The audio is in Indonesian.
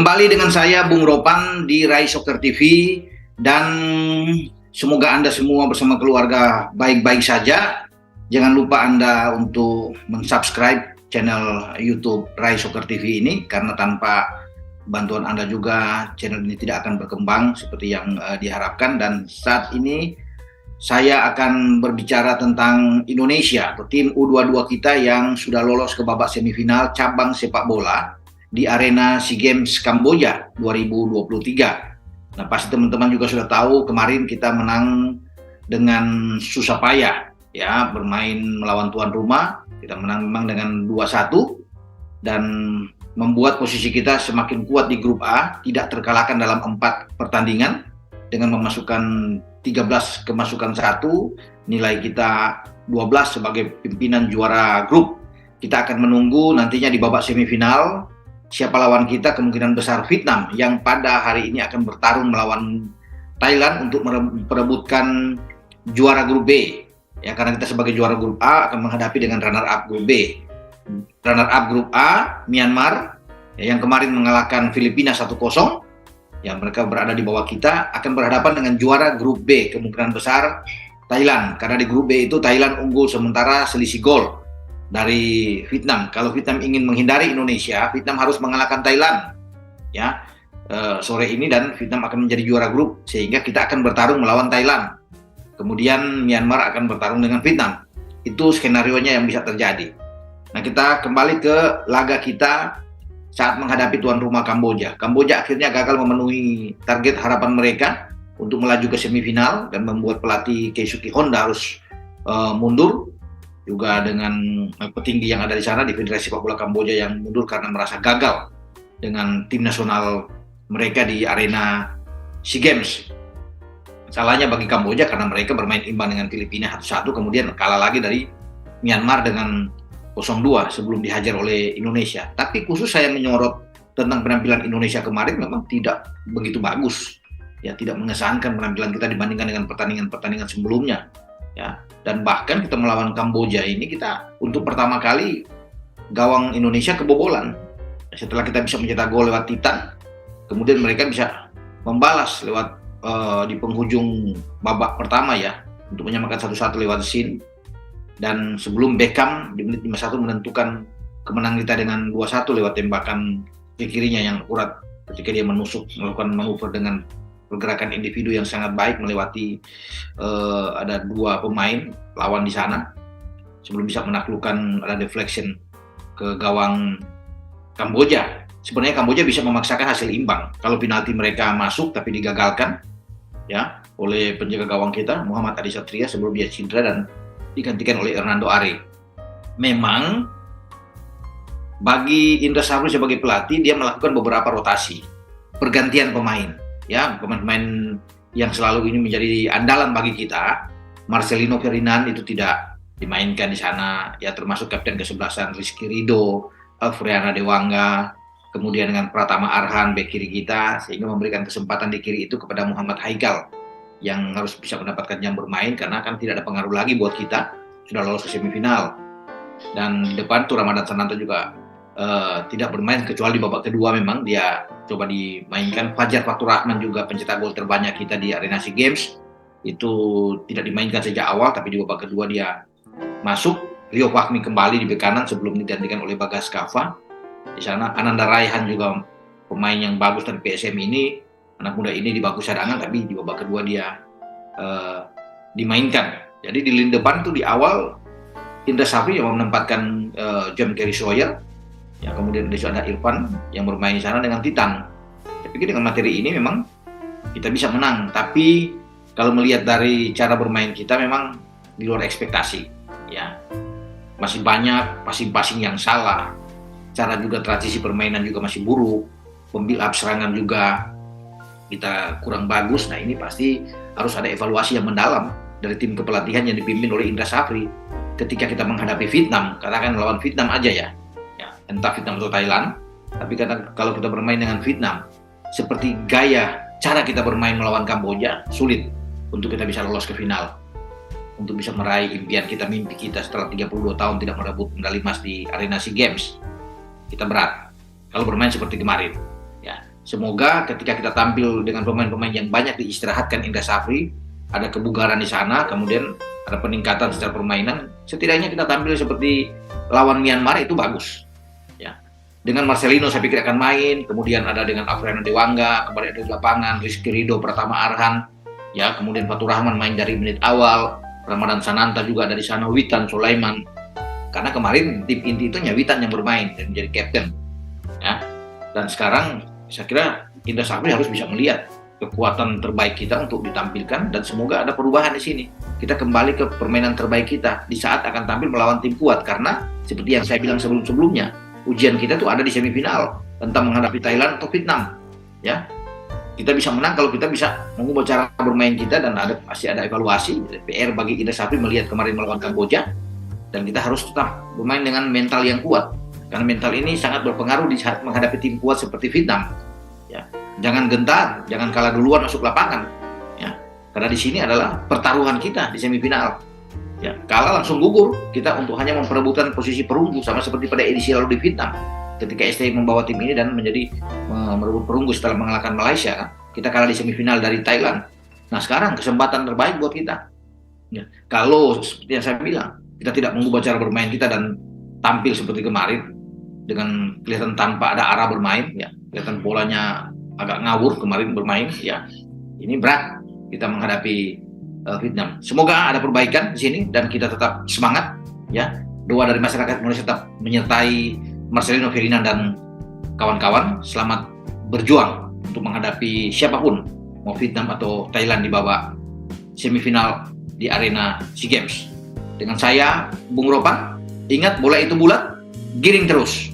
Kembali dengan saya Bung Ropan di Rai Soccer TV, dan semoga Anda semua bersama keluarga baik-baik saja. Jangan lupa Anda untuk mensubscribe channel YouTube Rai Soccer TV ini, karena tanpa bantuan Anda juga channel ini tidak akan berkembang seperti yang diharapkan. Dan saat ini saya akan berbicara tentang Indonesia atau tim U22 kita yang sudah lolos ke babak semifinal cabang sepak bola di arena SEA Games Kamboja 2023. Nah, pasti teman-teman juga sudah tahu kemarin kita menang dengan susah payah, ya, bermain melawan tuan rumah. Kita menang memang dengan 2-1 dan membuat posisi kita semakin kuat di grup A, tidak terkalahkan dalam 4 pertandingan dengan memasukkan 13 kemasukan 1, nilai kita 12 sebagai pimpinan juara grup. Kita akan menunggu nantinya di babak semifinal siapa lawan kita. Kemungkinan besar Vietnam yang pada hari ini akan bertarung melawan Thailand untuk merebutkan juara grup B. Ya, karena kita sebagai juara grup A akan menghadapi dengan runner up grup B. Runner up grup A, Myanmar, ya, yang kemarin mengalahkan Filipina 1-0. Ya, mereka berada di bawah kita, akan berhadapan dengan juara grup B, kemungkinan besar Thailand. Karena di grup B itu Thailand unggul sementara selisih gol dari Vietnam. Kalau Vietnam ingin menghindari Indonesia, Vietnam harus mengalahkan Thailand, ya, sore ini, dan Vietnam akan menjadi juara grup, sehingga kita akan bertarung melawan Thailand. Kemudian Myanmar akan bertarung dengan Vietnam. Itu skenarionya yang bisa terjadi. Nah, kita kembali ke laga kita saat menghadapi tuan rumah Kamboja. Kamboja akhirnya gagal memenuhi target harapan mereka untuk melaju ke semifinal dan membuat pelatih Keisuke Honda harus mundur. Juga dengan petinggi yang ada di sana di Federasi Sepak Bola Kamboja yang mundur karena merasa gagal dengan tim nasional mereka di arena SEA Games. Salahnya bagi Kamboja karena mereka bermain imbang dengan Filipina 1-1, kemudian kalah lagi dari Myanmar dengan 0-2 sebelum dihajar oleh Indonesia. Tapi khusus saya menyorot tentang penampilan Indonesia kemarin, memang tidak begitu bagus. Ya, tidak mengesankan penampilan kita dibandingkan dengan pertandingan-pertandingan sebelumnya. Ya, dan bahkan kita melawan Kamboja ini, kita untuk pertama kali gawang Indonesia kebobolan. Setelah kita bisa mencetak gol lewat Titan, kemudian mereka bisa membalas lewat di penghujung babak pertama, ya, untuk menyamakan 1-1 lewat Sin. Dan sebelum Beckham di menit 51 menentukan kemenangan kita dengan 2-1 lewat tembakan ke kirinya yang akurat ketika dia menusuk, melakukan manuver dengan pergerakan individu yang sangat baik melewati ada 2 pemain lawan di sana sebelum bisa menaklukkan ada deflection ke gawang Kamboja. Sebenarnya Kamboja bisa memaksakan hasil imbang kalau penalti mereka masuk, tapi digagalkan, ya, oleh penjaga gawang kita Muhammad Adi Satria sebelum dia cedera dan digantikan oleh Hernando Ari. Memang bagi Indra Safri sebagai pelatih, dia melakukan beberapa rotasi, pergantian pemain, ya, pemain-pemain yang selalu ini menjadi andalan bagi kita. Marcelino Ferdinand itu tidak dimainkan di sana, ya, termasuk kapten kesebelasan Rizky Ridho, Alfreana Dewangga, kemudian dengan Pratama Arhan bek kiri kita, sehingga memberikan kesempatan di kiri itu kepada Muhammad Haikal yang harus bisa mendapatkan jam bermain karena kan tidak ada pengaruh lagi buat kita, sudah lolos ke semifinal. Dan depan tuh Ramadan Sananta juga tidak bermain kecuali di babak kedua, memang dia coba dimainkan. Fajar Fatur Rahman juga pencetak gol terbanyak kita di arena SEA Games, itu tidak dimainkan sejak awal, tapi di babak kedua dia masuk. Rio Fahmi kembali di bek kanan sebelum digantikan oleh Bagas Kava. Di sana Ananda Raihan juga pemain yang bagus dari PSM ini, anak muda ini di bangku cadangan, tapi di babak kedua dia dimainkan. Jadi di lini depan tuh di awal Indra Safri yang menempatkan John Kerry Sawyer, ya, kemudian ada Irfan yang bermain di sana dengan Titan. Saya pikir dengan materi ini memang kita bisa menang, tapi kalau melihat dari cara bermain kita memang di luar ekspektasi, ya. Masih banyak passing-passing yang salah, cara juga transisi permainan juga masih buruk, pembuild up serangan juga kita kurang bagus. Nah, ini pasti harus ada evaluasi yang mendalam dari tim kepelatihan yang dipimpin oleh Indra Safri ketika kita menghadapi Vietnam. Katakan lawan Vietnam aja, ya, entah Vietnam atau Thailand, tapi kalau kita bermain dengan Vietnam seperti gaya cara kita bermain melawan Kamboja, sulit untuk kita bisa lolos ke final, untuk bisa meraih impian kita, mimpi kita setelah 32 tahun tidak merebut medali emas di arena SEA Games. Kita berat kalau bermain seperti kemarin, ya. Semoga ketika kita tampil dengan pemain-pemain yang banyak diistirahatkan Indra Safri, ada kebugaran di sana, kemudian ada peningkatan secara permainan, setidaknya kita tampil seperti lawan Myanmar itu bagus. Ya. Dengan Marcelino saya pikir akan main, kemudian ada dengan Afriano Dewangga, kembali ada di lapangan, Rizky Ridho, Pratama Arhan, ya, kemudian Fatur Rahman main dari menit awal, Ramadan Sananta juga ada di sana, Witan Sulaiman. Karena kemarin tim inti itu Witan yang bermain dan menjadi kapten. Ya. Dan sekarang saya kira Indra Safri harus bisa melihat kekuatan terbaik kita untuk ditampilkan dan semoga ada perubahan di sini. Kita kembali ke permainan terbaik kita di saat akan tampil melawan tim kuat karena seperti yang saya bilang sebelum-sebelumnya, ujian kita tuh ada di semifinal tentang menghadapi Thailand atau Vietnam. Ya. Kita bisa menang kalau kita bisa mengubah cara bermain kita dan pasti ada evaluasi. PR bagi Indra Safri melihat kemarin melawan Kamboja dan kita harus tetap bermain dengan mental yang kuat. Karena mental ini sangat berpengaruh di saat menghadapi tim kuat seperti Vietnam. Ya, jangan gentar, jangan kalah duluan masuk lapangan. Ya, karena di sini adalah pertaruhan kita di semifinal. Ya, kalah langsung gugur kita untuk hanya memperebutkan posisi perunggu sama seperti pada edisi lalu di Vietnam. Ketika STI membawa tim ini dan menjadi merebut perunggu setelah mengalahkan Malaysia, kan? Kita kalah di semifinal dari Thailand. Nah sekarang kesempatan terbaik buat kita. Ya, kalau seperti yang saya bilang, kita tidak mengubah cara bermain kita dan tampil seperti kemarin, dengan kelihatan tanpa ada arah bermain, ya, kelihatan polanya agak ngawur kemarin bermain, ya, ini berat kita menghadapi Vietnam. Semoga ada perbaikan di sini dan kita tetap semangat, ya. Doa dari masyarakat Indonesia tetap menyertai Marcelino Ferdinand dan kawan-kawan. Selamat berjuang untuk menghadapi siapapun, mau Vietnam atau Thailand di babak semifinal di arena SEA Games. Dengan saya, Bung Ropan, ingat bola itu bulat, giring terus.